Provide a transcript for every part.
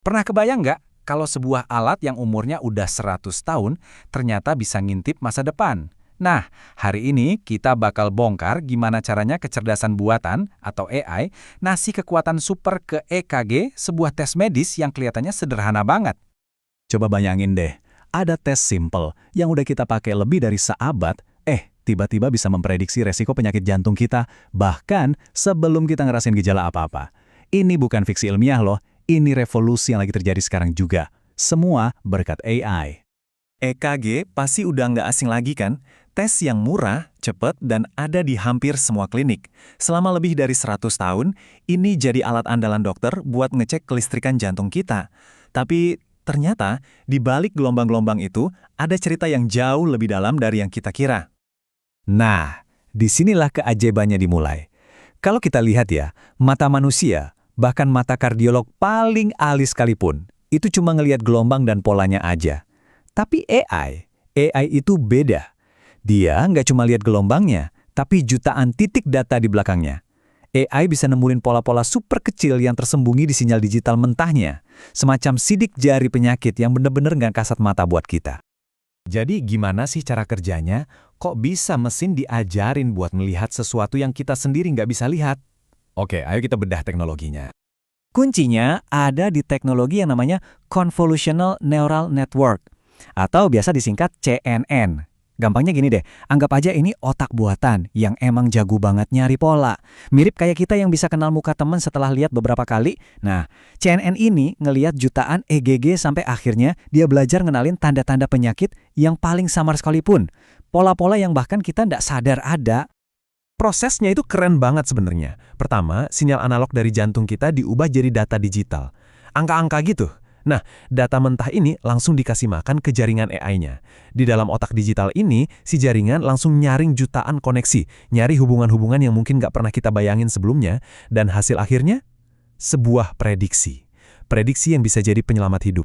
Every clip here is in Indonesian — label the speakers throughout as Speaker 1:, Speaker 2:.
Speaker 1: Pernah kebayang nggak kalau sebuah alat yang umurnya udah 100 tahun ternyata bisa ngintip masa depan? Nah, hari ini kita bakal bongkar gimana caranya kecerdasan buatan atau AI ngasih kekuatan super ke EKG, sebuah tes medis yang kelihatannya sederhana banget.
Speaker 2: Coba bayangin deh, ada tes simple yang udah kita pakai lebih dari seabad, tiba-tiba bisa memprediksi resiko penyakit jantung kita, bahkan sebelum kita ngerasain gejala apa-apa. Ini bukan fiksi ilmiah loh, ini revolusi yang lagi terjadi sekarang juga. Semua berkat AI. EKG pasti udah nggak asing lagi kan? Tes yang murah, cepat, dan ada di hampir semua klinik. Selama lebih dari 100 tahun, ini jadi alat andalan dokter buat ngecek kelistrikan jantung kita. Tapi ternyata, di balik gelombang-gelombang itu, ada cerita yang jauh lebih dalam dari yang kita kira. Nah, disinilah keajaibannya dimulai. Kalau kita lihat ya, mata manusia, bahkan mata kardiolog paling ahli sekalipun, itu cuma ngelihat gelombang dan polanya aja. Tapi AI itu beda. Dia nggak cuma lihat gelombangnya, tapi jutaan titik data di belakangnya. AI bisa nemuin pola-pola super kecil yang tersembunyi di sinyal digital mentahnya. Semacam sidik jari penyakit yang bener-bener nggak kasat mata buat kita. Jadi gimana sih cara kerjanya? Kok bisa mesin diajarin buat melihat sesuatu yang kita sendiri nggak bisa lihat? Oke, ayo kita bedah teknologinya. Kuncinya ada di teknologi yang namanya Convolutional Neural Network, atau biasa disingkat CNN. Gampangnya gini deh, anggap aja ini otak buatan yang emang jago banget nyari pola. Mirip kayak kita yang bisa kenal muka teman setelah lihat beberapa kali. Nah, CNN ini ngelihat jutaan EGG sampai akhirnya dia belajar ngenalin tanda-tanda penyakit yang paling samar sekalipun. Pola-pola yang bahkan kita nggak sadar ada. Prosesnya itu keren banget sebenarnya. Pertama, sinyal analog dari jantung kita diubah jadi data digital. Angka-angka gitu. Nah, data mentah ini langsung dikasih makan ke jaringan AI-nya. Di dalam otak digital ini, si jaringan langsung nyaring jutaan koneksi, nyari hubungan-hubungan yang mungkin nggak pernah kita bayangin sebelumnya, dan hasil akhirnya, sebuah prediksi. Prediksi yang bisa jadi penyelamat hidup.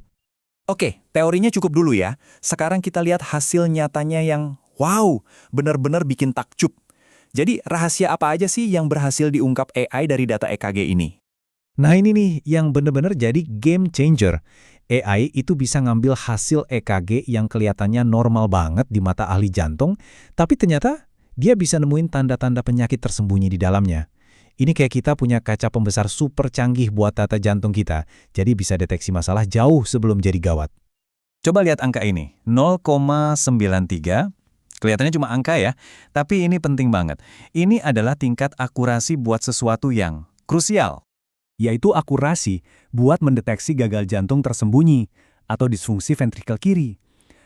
Speaker 2: Oke, teorinya cukup dulu ya. Sekarang kita lihat hasil nyatanya yang, wow, benar-benar bikin takjub. Jadi, rahasia apa aja sih yang berhasil diungkap AI dari data EKG ini? Nah ini nih yang bener-bener jadi game changer. AI itu bisa ngambil hasil EKG yang kelihatannya normal banget di mata ahli jantung, tapi ternyata dia bisa nemuin tanda-tanda penyakit tersembunyi di dalamnya. Ini kayak kita punya kaca pembesar super canggih buat data jantung kita, jadi bisa deteksi masalah jauh sebelum jadi gawat. Coba lihat angka ini, 0,93. Kelihatannya cuma angka ya, tapi ini penting banget. Ini adalah tingkat akurasi buat sesuatu yang krusial, yaitu akurasi buat mendeteksi gagal jantung tersembunyi atau disfungsi ventrikel kiri.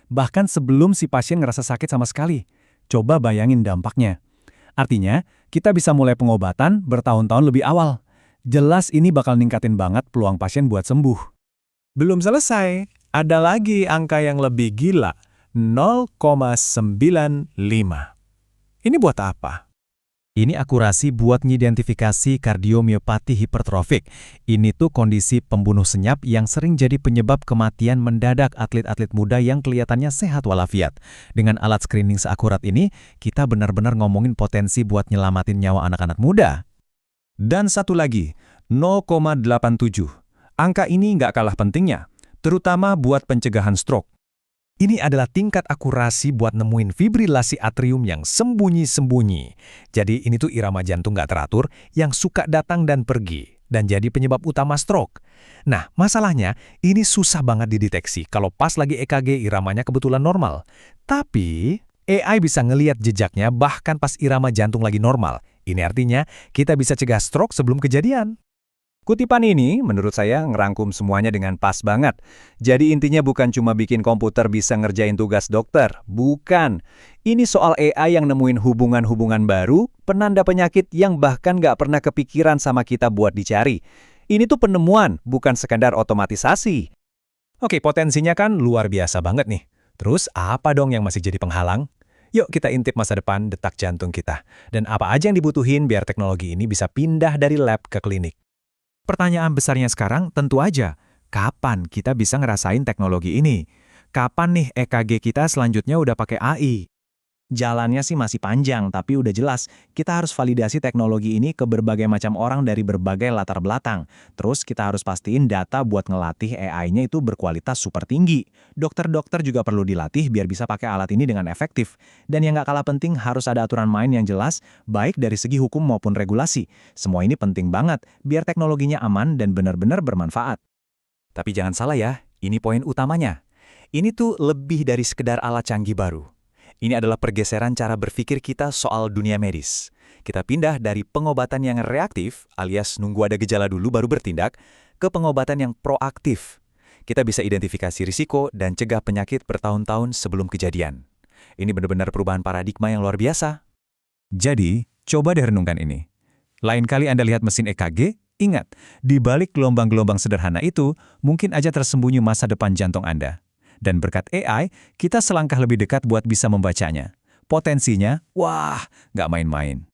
Speaker 2: Bahkan sebelum si pasien ngerasa sakit sama sekali. Coba bayangin dampaknya. Artinya, kita bisa mulai pengobatan bertahun-tahun lebih awal. Jelas ini bakal ningkatin banget peluang pasien buat sembuh. Belum selesai, ada lagi angka yang lebih gila, 0,95. Ini buat apa? Ini akurasi buat ngidentifikasi kardiomiopati hipertrofik. Ini tuh kondisi pembunuh senyap yang sering jadi penyebab kematian mendadak atlet-atlet muda yang kelihatannya sehat walafiat. Dengan alat screening seakurat ini, kita benar-benar ngomongin potensi buat nyelamatin nyawa anak-anak muda. Dan satu lagi, 0,87. Angka ini nggak kalah pentingnya, terutama buat pencegahan stroke. Ini adalah tingkat akurasi buat nemuin fibrilasi atrium yang sembunyi-sembunyi. Jadi ini tuh irama jantung nggak teratur yang suka datang dan pergi, dan jadi penyebab utama stroke. Nah, masalahnya ini susah banget dideteksi kalau pas lagi EKG iramanya kebetulan normal. Tapi AI bisa ngelihat jejaknya bahkan pas irama jantung lagi normal. Ini artinya kita bisa cegah stroke sebelum kejadian. Kutipan ini menurut saya ngerangkum semuanya dengan pas banget. Jadi intinya bukan cuma bikin komputer bisa ngerjain tugas dokter. Bukan. Ini soal AI yang nemuin hubungan-hubungan baru, penanda penyakit yang bahkan nggak pernah kepikiran sama kita buat dicari. Ini tuh penemuan, bukan sekadar otomatisasi. Oke, potensinya kan luar biasa banget nih. Terus apa dong yang masih jadi penghalang? Yuk kita intip masa depan detak jantung kita. Dan apa aja yang dibutuhin biar teknologi ini bisa pindah dari lab ke klinik. Pertanyaan besarnya sekarang tentu aja, kapan kita bisa ngerasain teknologi ini? Kapan nih EKG kita selanjutnya udah pakai AI?
Speaker 3: Jalannya sih masih panjang, tapi udah jelas kita harus validasi teknologi ini ke berbagai macam orang dari berbagai latar belakang. Terus kita harus pastiin data buat ngelatih AI-nya itu berkualitas super tinggi. Dokter-dokter juga perlu dilatih biar bisa pakai alat ini dengan efektif. Dan yang nggak kalah penting harus ada aturan main yang jelas, baik dari segi hukum maupun regulasi. Semua ini penting banget biar teknologinya aman dan benar-benar bermanfaat.
Speaker 2: Tapi jangan salah ya, ini poin utamanya. Ini tuh lebih dari sekedar alat canggih baru. Ini adalah pergeseran cara berpikir kita soal dunia medis. Kita pindah dari pengobatan yang reaktif, alias nunggu ada gejala dulu baru bertindak, ke pengobatan yang proaktif. Kita bisa identifikasi risiko dan cegah penyakit bertahun-tahun sebelum kejadian. Ini benar-benar perubahan paradigma yang luar biasa.
Speaker 1: Jadi, coba deh renungkan ini. Lain kali Anda lihat mesin EKG, ingat, di balik gelombang-gelombang sederhana itu, mungkin aja tersembunyi masa depan jantung Anda. Dan berkat AI, kita selangkah lebih dekat buat bisa membacanya. Potensinya, wah, nggak main-main.